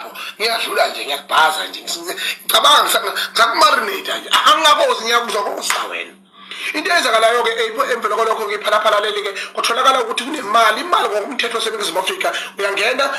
lapho ngiyadlula nje ngiyakubhaza nje ngicabanga ngisakumarinate nje angabozi ngiyakuzwa kokusa wena into eyenzakalayo ke emvelo kolokho ke phala leli ke kutholakala ukuthi kunemali imali ngokumthetho waseNingizimu Afrika uyangena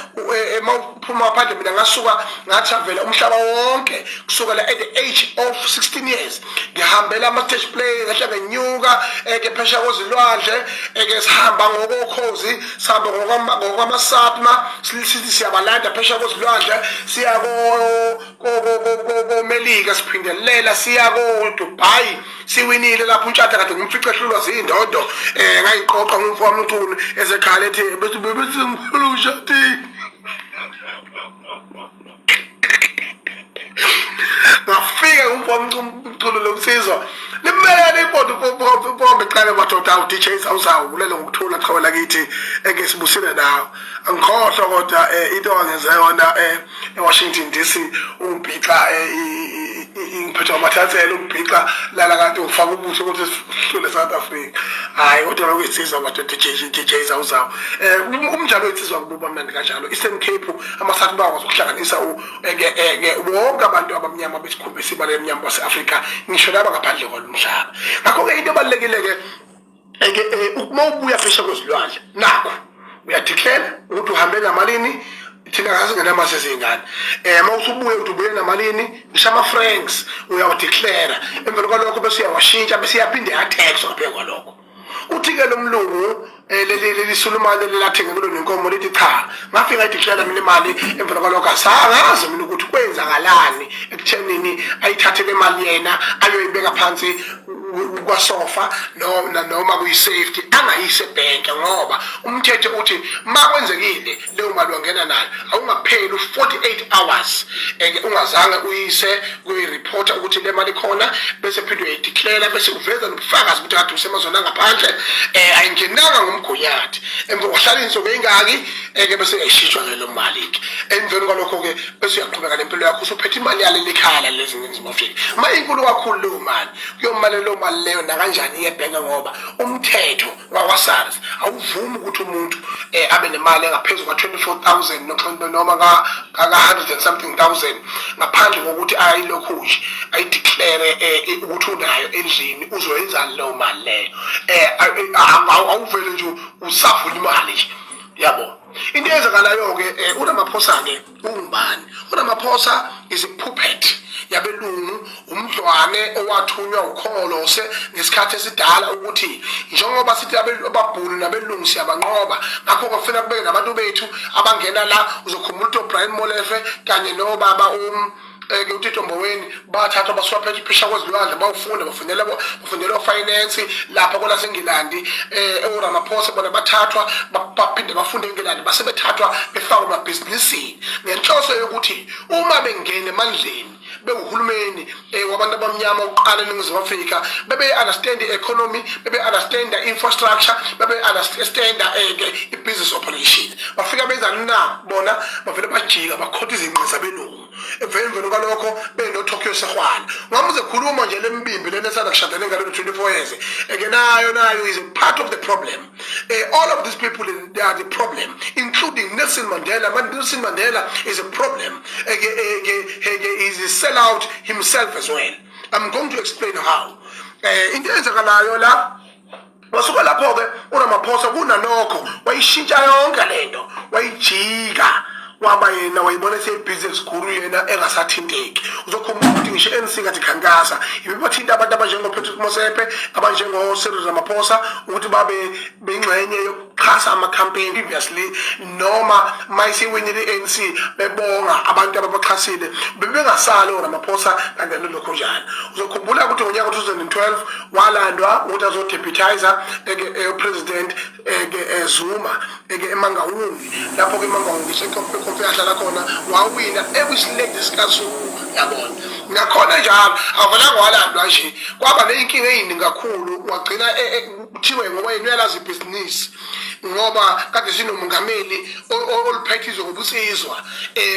mawuphuma phandle mina ngasuka ngathravela umhlaba wonke kusukela at the age of 16 years ngihambela ama-stage play ngahle ngenyuka ke phesha kozilwandle ke sihamba ngokokhozi sihamba ngokwamasatma sithi siyabalanda phesha kozilwandle siya koMelika siphindelela siya koDubai siwinile lapho untshata kade ngimfica ehlulwa zindondo ngayiqoqa ngumfowami uNtunu ezekhala ethi bethi ngifuna ushadile ngafika umfowami uNtunu lomsizwa limelele ibodo bombe qale madoda uDJ Sawusawu kulelo ngokuthula qhawela kithi engesibusile nawo angikhohlwa kodwa into angenza yona eWashington DC umbhixa ngiphethe amathathelo umbhixa lala kanti ufaka ubuso ukuthi sihlule South Africa hayi kodwa lokuyisizwa madoda DJ Sawusawu umjalo wetsizwa kububa mnandi kanjalo Eastern Cape amasathi bakwazi ukuhlanganisa wonke abantu abamnyama besikhumbe sibale emnyama base-Afrika ngisho laba ngaphandle kwalomhlaba ngakho-ke into ebalulekile-ke uma ubuya phesha kwezilwandle nakho uyadeclare ukuthi uhambe ngamalini thina kasingenamali sezingane uma usubuye uthi ubuye namalini ngisho ama-francs uyawudeclare emvelo kwalokho bese uyawashintsha bese iyaphinde yathexwa ngaphezu kwalokho uthi-ke lo mlungu leli sulumane lelathenga kulo nenkomo lithi cha ngafika ideclare mina imali emvelo kwalokho asangazi mina ukuthi kwenzakalani ekuthenini ayithathe le mali yena ayoyibeka phansi kwasofa noma kuyi-safety angayise ebhenke ngoba umthetho uthi makwenzekile leyo mali wangena nayo awungapheli u-48 hours ungazange uyise kuyi-reporta ukuthi le mali khona bese phinde uyayideclare bese uveza nobufakazi ukuthi kade usemazweni angaphandle ayingenanga ngumgunyathi emva kwahlala insuku eyingaki bese uyayishintshwa ngelo mali-ke emveni kwalokho-ke bese uyaqhubeka nempilo yakho usuphethe imali yale likhala leziNingizimu Afrika ma inkulu kakhulu leyo mali kuyomali leyo mali leyo nakanjani iyebhenke ngoba umthetho wakwa-SARS awuvumi ukuthi umuntu abe nemali engaphezu kwa-24,000 noma ka-100 and something thousand ngaphandle kokuthi ayilokhunje ayideclare ukuthi unayo endlini uzoyenzani leyo mali leyo awuvele nje usavula imali nje yabo into eyenzakalayo-ke uRamaphosa-ke ungubani uRamaphosa is a puppet yabelungu umdlwane owathunywa ukholose ngesikhathi esidala ukuthi njengoba sithi ababhulu nabelungu siyabanqoba ngakho kufanele kube nabantu bethu abangena la uzokhumbula uBrian Molefe kanye nobaba uTito Mboweni bathathwa basiwaphethe phesha kwezilwandle bawufunda bafundela finance lapha kwelaseNgilandi uRamaphosa bona bathathwa baphinde bafunde eNgilandi base bethathwa befakwa emabhizinisini ngenhloso yokuthi uma bengena emandleni bewuhulumeni wabantu abamnyama uqala eNingizimu Afrika bebe-understand i-economy bebe-understand i-infrastructure bebe-understand i-business operation bafika benzani na bona bavele bajika bakhotha izinqe zabelungu emveni kwalokho benoTokyo sehwana ngamuze khuluma nje lembimbi lena esanda kushadela ngalo 24 years nayo is a part of the problem all of these people they are the problem including Nelson Mandela. Nelson Mandela is a problem is a sellout himself as well. I'm going to explain how into eyenzakalayo la wasuka lapho-ke uRamaphosa kunanokho wayishintsha yonke lento wayijika waba yena wayibona seyibhizinisi guru yena engasathinteki uzokhumbula ukuthi ngisho ANC ngathi khankasa ibibathinta abantu abanjengoPatrick Mosepe abanjengoCyril Ramaphosa ukuthi babe bengxenye yokuxhasa ama-campaign previously noma mayisiwinile i-ANC bebonga abantu ababaxhasile bebengasali uRamaphosa kanti lokho njalo uzokhumbula ukuthi ngonyaka 2012 walandwa ukuthi azodeputizer president Zuma eMangaung lapho ke Mangaung konke yahlala khona wawina every select sikaZuma yabona ngakhona njalo avalanga walandwa nje kwaba neyinkinga eziningi kakhulu wagcina kuthiwe ngoba yena uyalazi ibhizinisi ngoba kade sinomongameli oluphethizwe ngobusizwa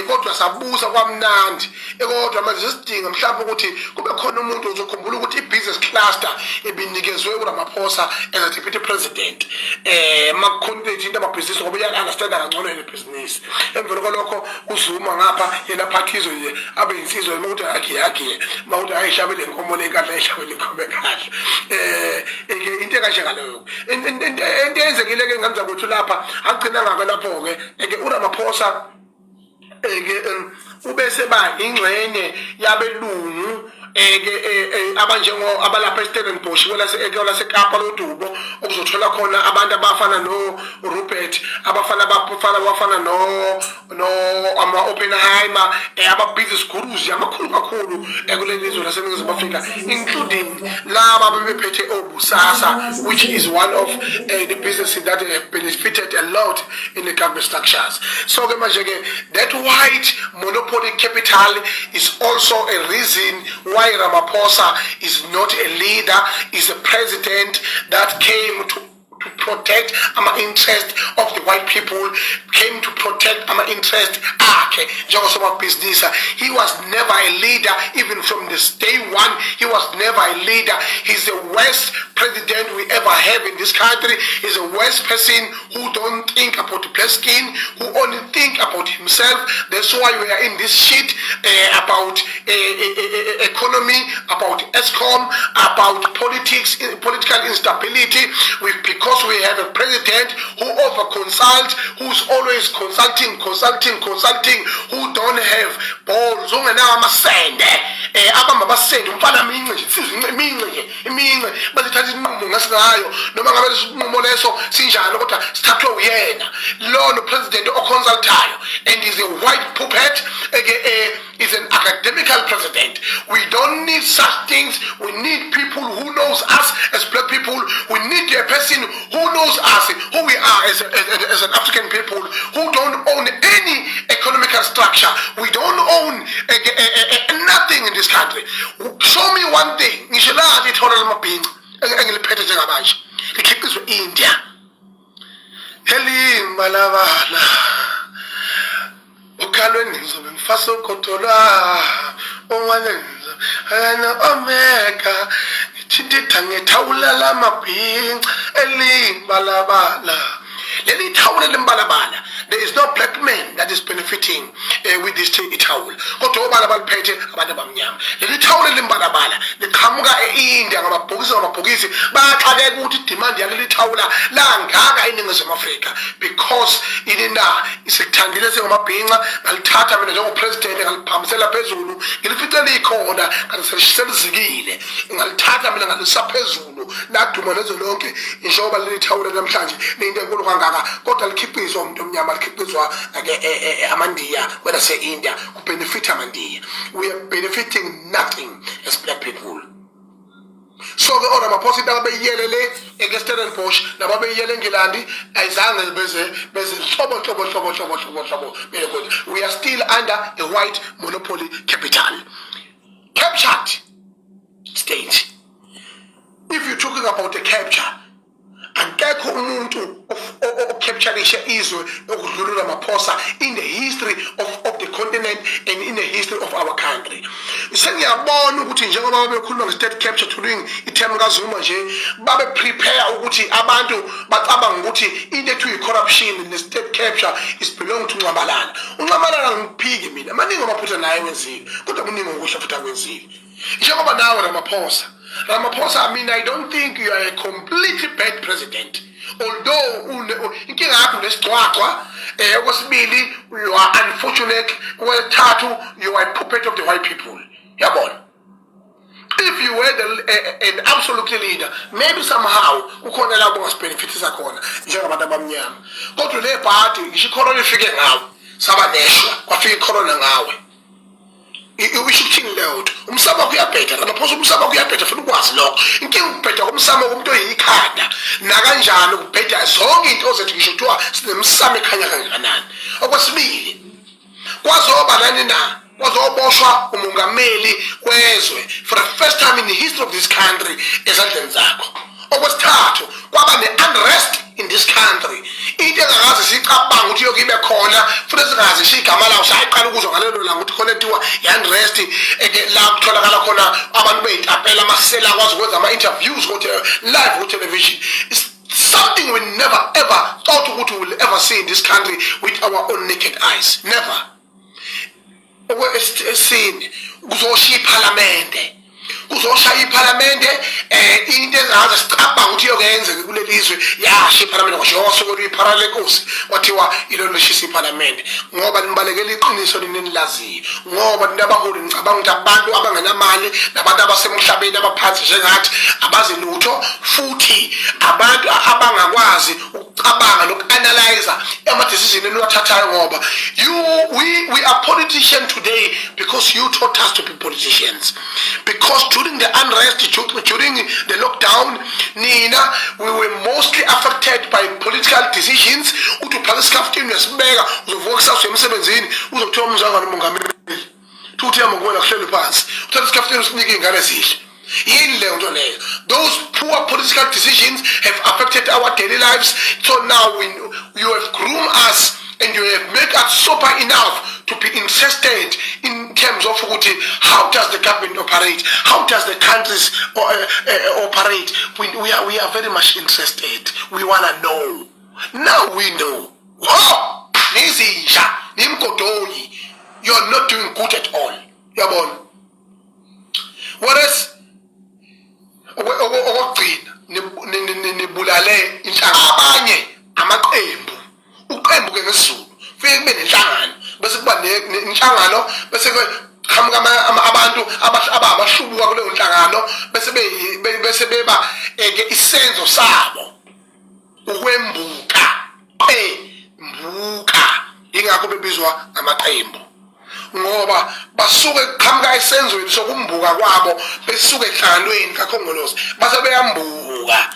kodwa sabusa kwamnandi kodwa manje sisidinga mhlawumbe ukuthi kube khona umuntu ozokhumbula ukuthi i-business cluster ebinikezwe uRamaphosa as a deputy president makukhontate into amabhizinisi ngoba uya-understanda kangcono yena ibhizinisi emvelo kwalokho uzuma ngapha yena aphathizwe nje abe yinsizwa ukuthi yakhe mawuthi ayihlabele inkomo lekahle ayihlabele inkomo ekahle into ekanje ngaleyo into eyenzekile ke ngamza ukuthi lapha agcina ngake lapho ke uRamaphosa ubese ba ingxenye yabelungu abanjengo abalapha eStellenbosch kwelaseKapa lodubo okuzothola khona abantu abafana no Rupert abafana no ama Oppenheimer aba-business gurus amakhulu kakhulu kuleli lizwe laseNingizimu Afrika including laba bebephethe obusasa which is one of the businesses that have benefited a lot in the government structures. So ke manje ke that white monopoly capital is also a reason why Ramaphosa is not a leader, is a president that came to protect our interest of the white people, came to protect our interest business. He was never a leader, even from this day one. He was never a leader. He's the worst president we ever have in this country. He's the worst person who don't think about the black skin, who only think about himself. That's why we are in this shit about economy, about ESCOM, about politics, political instability. Because we have a president who over-consults, who's always consulting, who don't have balls. President oconsultayo, and is a white puppet, is an academical president. We don't need such things. We need people who knows us as black people. We need a person who knows us, who we are as an African people, who don't own any economical structure. We don't own nothing in this country. Show me one thing. India. Heli malabala. Ukholwe nizobe mfaso kotolwa. Owanenza. Ana omeka. Chindita ngethawula lamabhinqa elimbalabala. Leli thawula lembalabala. There is no black man that is benefiting with this towel. Kodwa obala baliphethe abantu abamnyama. Leli thawula lembalabala liqhamuka eIndia ngamabhokisi baxakeka ukuthi demand yaleli thawula la ngaka eNingizimu Afrika because inina isekuthandile sengamabhinqa ngalithatha mina njengo president ngaliphamisela phezulu ngilifice likhona kanti selizikile ngalithatha mina ngalisa phezulu laduma lezo lonke injoba leli thawula namhlanje into enkulu kangaka kodwa likhiphiswa umuntu omnyama likhiphiswa amandiya wena se-India kubenefit amandiya. We are benefiting nothing as black people. So ke oRamaphosa into abeyiyelele eStellenbosch nababeyiyele eNgilandi ayizange beze hlobo. We are still under a white monopoly capital. Captured state. If you're talking about the capture, akekho umuntu ocapturisha izwe okudlula Ramaphosa in the history of the continent and in the history of our country. Sengiyabona ukuthi njengoba bekhuluma nge-state capture during iterm kaZuma nje babe prepare ukuthi abantu bacabanga ukuthi into ethu corruption ne-state capture is belong to Nxamalala. uNxamalala ngiphike mina maningi amaphutha naye wenzile kodwa kuningi okusha futhi akwenzile njengoba nawe Ramaphosa, I mean, I don't think you are a completely bad president. Although, you are unfortunate, you are a puppet of the white people. Yeah, boy. If you were an absolute leader, maybe somehow, you can allow us benefits. Go to their party, you should call it figure out. Sabanesha, what you call it we should kill out. Umsama kuyaphetha Ramaphosa umsama kuyaphetha futhi ukwazi lokho inkinga ukuphetha umsama umuntu oyikhanda nakanjalo ukuphetha zonke into zethu ngisho kuthiwa sinemsama ekhanya kangakanani. Okwesibili kwazoba nani na kwazoboshwa umongameli wezwe for the first time in the history of this country ezandleni zakho Okwesithathu kwaba ne-unrest in this country. Into engakaze siyicabanga ukuthi yokibe khona futhi singazi sigama lawo sayiqala ukuzwa ngalelo langa ukuthi khona ethiwa i-unrest la kutholakala khona abantu beyitapela amasela akwazi ukwenza ama-interviews live ku television. Something we never ever thought we will ever see in this country with our own naked eyes. Never. Okwesine kuzoshaya iParliament. Kuzoshaya iParliament into ezazi sicabanga ukuthi yokenzeka kulelizwe yasha iParliament ngoba sokolo iParliament lenkosi wathiwa ilolo lishisa iParliament ngoba nibalekela iqiniso linenilaziyo ngoba nabaholi ngicabanga ukuthi abantu abangenamali nabantu abasemhlabeni abaphansi njengathi abazi lutho futhi abantu abangakwazi ukucabanga nokuanalyze ama decision eniwathathayo ngoba we are politicians today because you taught us to be politicians, because during the unrest, during the lockdown, Nina, we were mostly affected by political decisions. Utuphakisa kafutini yasibeka uzovukisa usemsebenzini uzokuthiwa umzanga nomongameli tuthi yamukubona kuhleli phansi uthatha kafutini usinike ingane ezihle. Yini leyo nto leyo? Those poor political decisions have affected our daily lives. So now you have groomed us and you have made us sober enough to be interested in terms of how does the government operate, how does the countries operate. We are very much interested. We want to know. Now we know. Oh, you are not doing good at all. Yabon. Whereas nibulale inhlangano amaqembu uqembu ke ngesizulu fike kube nenhlangano bese kuba nenhlangano bese qhamuka abantu ababashubuka kuleyo nhlangano bese beba isenzo sabo ukwembuka mbuka ingakho bebizwa amaqembu ngoba basuke qhamuka isenzweni sokumbuka kwabo besuke ehlanganweni kakhongolose base beyambuka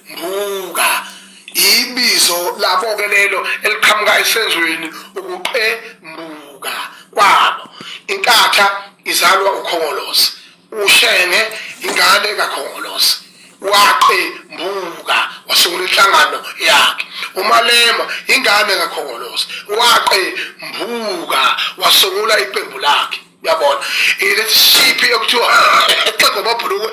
mbuka ibizo labo ke lelo eliqhamuka esenzweni ukuqembuka kwabo. Inkatha izalwa ukhongolose, ushenge ingane kakhongolose waqembuka wasungula inhlangano yakhe. Umalema ingane kakhongolose waqembuka wasungula iqembu lakhe. Yabona ile shiphi yokuthiwa exego mabhuluko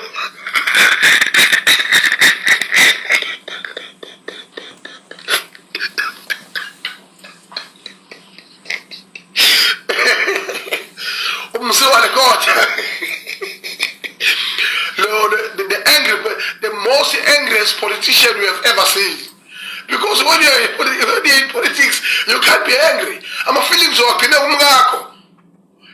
the most angriest politician we have ever seen. Because when you're in politics, you can't be angry. I'm a feelings of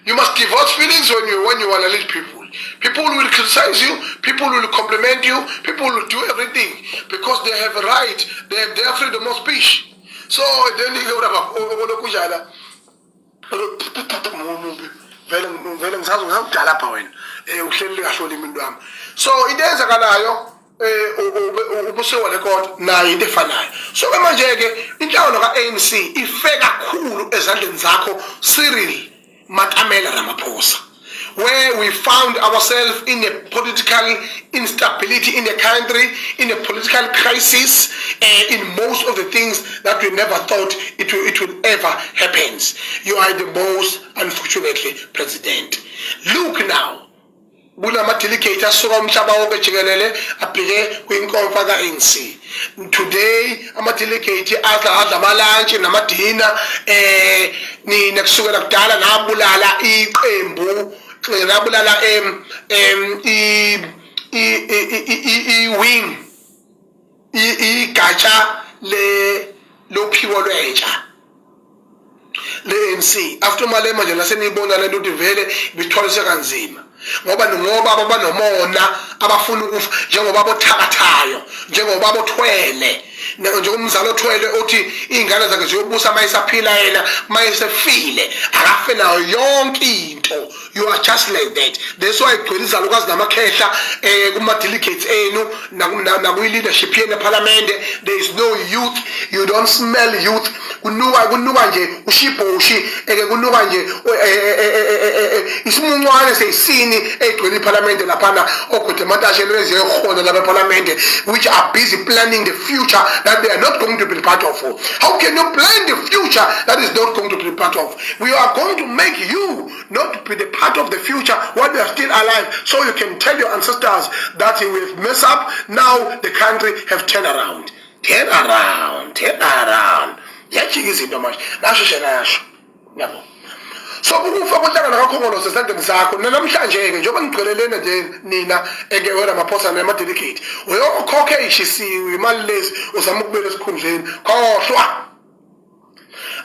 you must give out feelings when you want to lead people. People will criticize you, people will compliment you, people will do everything because they have a right, they have their freedom of speech. So then you go so indenzakalayo ubusewa record nayo into efanayo. So manje ke inhlangano ka-ANC ife kakhulu ezandleni zakho Cyril Matamela Ramaphosa, where we found ourselves in a political instability in the country, in a political crisis, in most of the things that we never thought it will ever happen. You are the most, unfortunately, president. Look now. Delegate asuka umhlaba wonke jikelele abheke kwinkomfa ka-ANC. Today ama-delegate adla amalunch namadina nina kusukela kudala nabulala iqembu nabulala i-wing igatsha lophiwo lwentsha le-ANC. After Malema nje laseniyibona le nto ukuthi vele bithwalise kanzima ngoba abanomona abafuna ukufa njengoba bothakathayo njengoba bothwele njengomzalo othwele othi ingane zakhe ziyobusa mayisaphila yena mayisefile akafe nayo yonke into. You are just like that. That's why igcwele izalukazi namakhehla kuma-delegates enu nakwi-leadership yenu eParliament. There is no youth. You don't smell youth kunuka nje ushibhoshi kunuka nje isimuncwane seyisini egcwele iparliament laphana ogqwethe matashe lweze khona la parliament which are busy planning the future that they are not going to be part of. How can you plan the future that is not going to be part of? We are going to make you not be the part of the future while you are still alive, so you can tell your ancestors that we have messed up. Now the country have turned around. Turn around. Yachiki izinto manje. Nasho nasho. Yabo. So ukufa kohlangana kakhongolo sesandleni sakho namhlanje ke njengoba ngigqelelene nje nina ramaphosa nama-delegate uyokhokhe ishisiwe imali lezi uzama ukubuyela esikhundleni khohlwa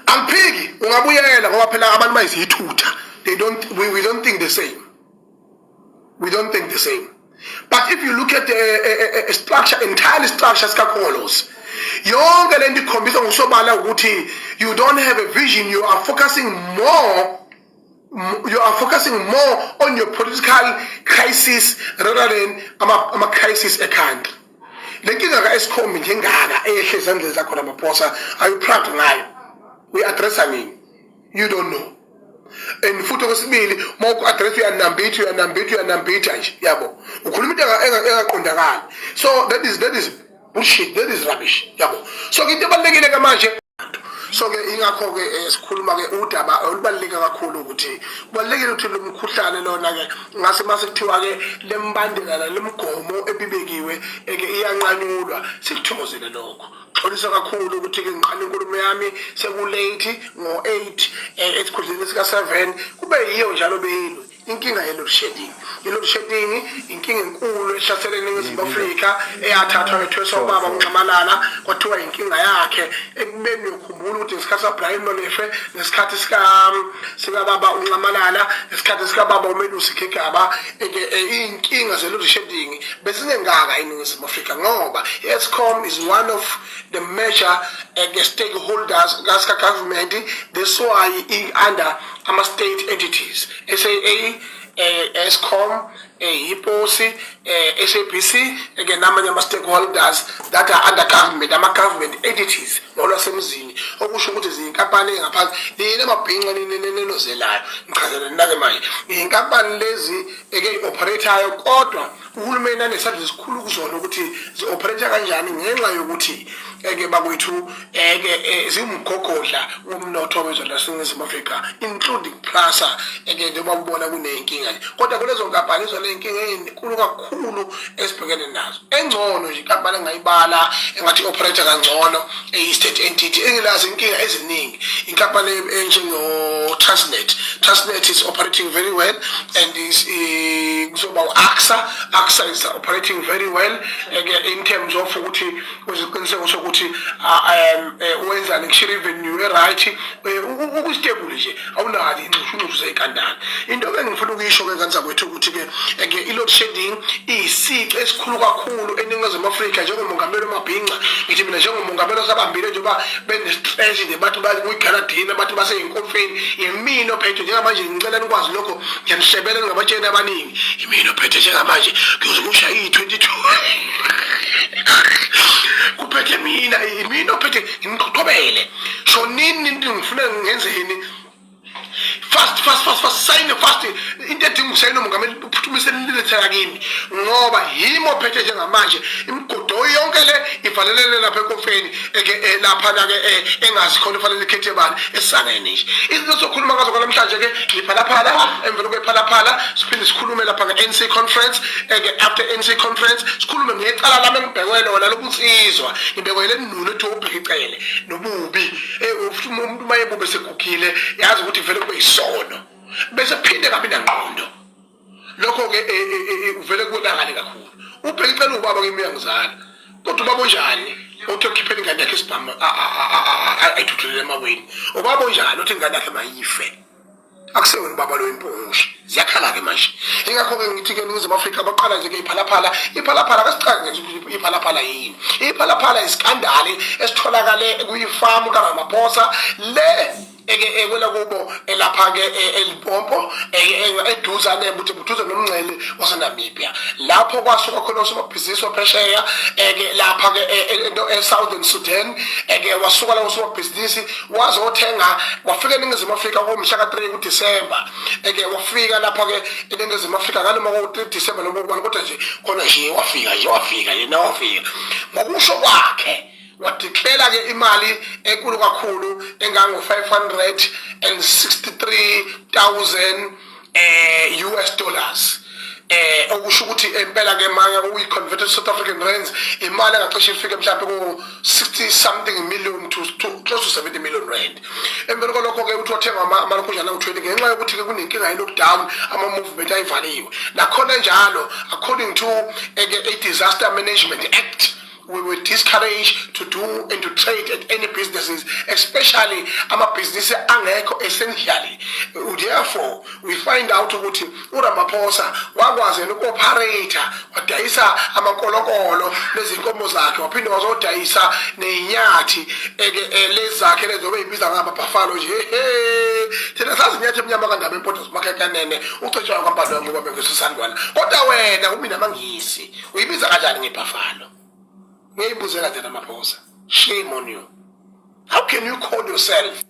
angiphiki ungabuyela ngoba phela abantu bayizithutha we don't think the same. We don't think the same. But if you look at the structure, entirely structure skakholos, yonke lento ikhombisa ngosobala ukuthi you don't have a vision. You are focusing more on your political crisis rather than ama crisis ekhanda. Lenkinga ka-Eskom njengaka ehle ezandleni zakho ramaphosa, are you proud ngayo? We address nini? You don't know. And futhi kwesibili mawuku address uyanambitha nje yabo ukhuluma into engaqondakali. So that is bullshit, that is rubbish yabo. So into ebalekile ke manje, so ke ingakho ke sikhuluma ke udaba olubaleka kakhulu ukuthi kubalekile ukuthi lo mkhuhlane lona ke ngase mase kuthiwa ke lembandela lemgomo ebibekiwe ke iyanqanyulwa. Sikuthokozele lokho. Xolisa kakhulu ukuthi ke ngiqala inkulumo yami sekulate ngo8 esikhundleni sika7 kube yiyo njalo beyilo inkinga yelo shedding inkinga enkulu ehlasele eNingizimu Afrika eyathathwa ngethweso ubaba uNxamalala kwathiwa inkinga yakhe ekubeni ukhumbula ukuthi ngesikhathi saBrian Molefe nesikhathi sika baba uNxamalala nesikhathi sika baba uMelusi Kigaba inkinga zelo shedding besingengaka eNingizimu Afrika ngoba Eskom is one of the major stakeholders gas government. That's why under state entities SAA, Eskom, IPOSI, SAPC, again, namanye stakeholders that are under government, government entities, nola semzini. Okusho ukuthi izinkampani ngaphansi linamabhinqa ninozelayo. Ngichazele nake manje. Inkampani lezi operator kodwa uhulumeni anesandla esikhulu kuzona ukuthi zi-operate kanjani ngenxa yokuthi bakwethu zimgogodla womnotho wezwe laseNingizimu Afrika, including PLASA njengoba ubona kunenkinga nje. Kodwa kulezo nkampani izona inkinga enkulu kakhulu esibhekene nazo. Engcono nje inkampani engayibala engathi operate kangcono state entity engilazi inkinga eziningi. Inkampani enjengo Transnet is operating very well and is kuzoba AXA is operating very well in terms of ukuthi kweziqiniseko sokuthi wenza revenue right ukustable nje awunali inxushunxushu zenkandana. Into engifuna ukuyisho ke kanza kwethu ukuthi ke i-load shedding isici esikhulu kakhulu eNingizimu Afrika njengomongameli uMabhinqa. Ngithi mina njengomongameli osabambile njengoba benestress nje bathi kuyigradini bathi baseyinkonfeni yimina ophethe njengamanje ngicela nikwazi lokho ngiyanihlebelela ngabatsheni abaningi yimina ophethe njengamanje kuzokusha i22 kuphethe mina ophethe ngiqhubele so nini ngifuna ngenzeni fast sign fast into edinga usayina umongameli uphuthumise lilethela kimi ngoba yimo ophethe njengamanje imigodo yonke le ivalelele lapha enkofeni lapha ke engazi khona ufanele ikhethe bani esangene nje. Izinto sokhuluma ngazo namhlanje ke iphala emvelo kwephala siphinde sikhulume lapha nge-NC conference after NC conference sikhulume ngecala lami engibhekwe lona lokunsizwa ngibhekwe lenunu ethi ubheka icele nobubi umuntu mayebube sekugile yazi ukuthi vele kube isono bese phinde kabi nangqondo lokho ke uvele kulangane kakhulu ubheka icela ubaba kimi uyangizala kodwa ubaba onjani uthi ukhiphela ingane yakhe isibhamu ayithuthulele emaweni ubaba onjani uthi ingane yakhe mayife akusewona ubaba lo impunzi ziyakhala ke manje. Ingakho ke ngithi ke eNingizimu Afrika baqala nje ke iphalaphala kasicanga nje iphalaphala yini. Iphalaphala iskandali esitholakale kuyifamu kaRamaphosa le kwela kubo lapha ke eLimpopo eduzane buduze nomngcele waseNamibia lapho kwasuka khona usomabhizinisi waphesheya lapha ke eSouthern Sudan wasuka la usomabhizinisi wazothenga wafika eNingizimu Afrika ngomhla ka3 kuDisemba wafika lapha ke eNingizimu Afrika ngaloma ngo3 Disemba noma kodwa nje khona nje wafika yena wafika ngokusho kwakhe wadeclare ke imali enkulu kakhulu engango 563,000 US dollars okusho ukuthi impela ke manje uyi converted South African rands imali engacishe ifike mhlawumbe ku 60 something million to close to 70 million rand empela lokho ke uthi wathenga amalokujana u20 ngenxa yokuthi ke kunenkinga ye lockdown ama movement ayivaliwe nakhona njalo according to a disaster management act we were discouraged to do and to trade at any businesses, especially business angekho essentially. Therefore, we find out ukuthi uRamaphosa wakwazi ukoperator wadayisa amakolokolo lezinkomo zakhe waphinde wazodayisa nenyathi lezakhe lezobe ibiza ngaba buffalo nje thina sazi inyathi emnyama kandaba empondo makhekanene ucetshwa kwabantu ngoba ngesisandwana kodwa wena umina mangisi uyibiza kanjani ngebuffalo? Shame on you. How can you call yourself